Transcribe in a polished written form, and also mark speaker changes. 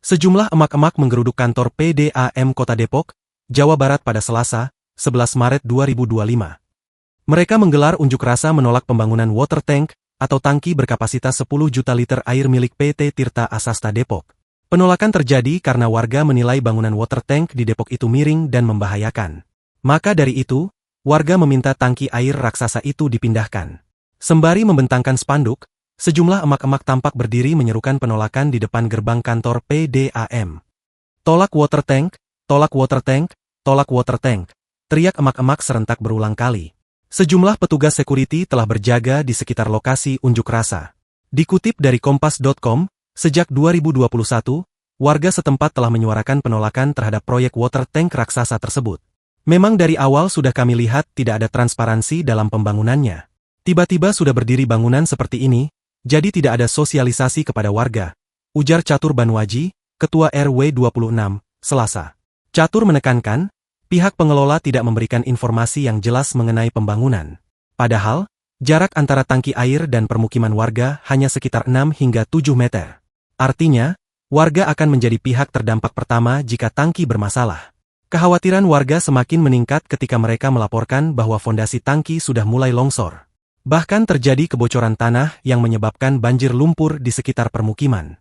Speaker 1: Sejumlah emak-emak menggeruduk kantor PDAM Kota Depok, Jawa Barat pada Selasa, 11 Maret 2025. Mereka menggelar unjuk rasa menolak pembangunan water tank atau tangki berkapasitas 10 juta liter air milik PT Tirta Asasta Depok. Penolakan terjadi karena warga menilai bangunan water tank di Depok itu miring dan membahayakan. Maka dari itu, warga meminta tangki air raksasa itu dipindahkan. Sembari membentangkan spanduk, sejumlah emak-emak tampak berdiri menyerukan penolakan di depan gerbang kantor PDAM. Tolak water tank, tolak water tank, tolak water tank, teriak emak-emak serentak berulang kali. Sejumlah petugas security telah berjaga di sekitar lokasi unjuk rasa. Dikutip dari Kompas.com, sejak 2021, warga setempat telah menyuarakan penolakan terhadap proyek water tank raksasa tersebut. Memang dari awal sudah kami lihat tidak ada transparansi dalam pembangunannya. Tiba-tiba sudah berdiri bangunan seperti ini, jadi tidak ada sosialisasi kepada warga, ujar Catur Banwaji, Ketua RW 26, Selasa. Catur menekankan, pihak pengelola tidak memberikan informasi yang jelas mengenai pembangunan. Padahal, jarak antara tangki air dan permukiman warga hanya sekitar 6 hingga 7 meter. Artinya, warga akan menjadi pihak terdampak pertama jika tangki bermasalah. Kekhawatiran warga semakin meningkat ketika mereka melaporkan bahwa fondasi tangki sudah mulai longsor. Bahkan terjadi kebocoran tanah yang menyebabkan banjir lumpur di sekitar permukiman.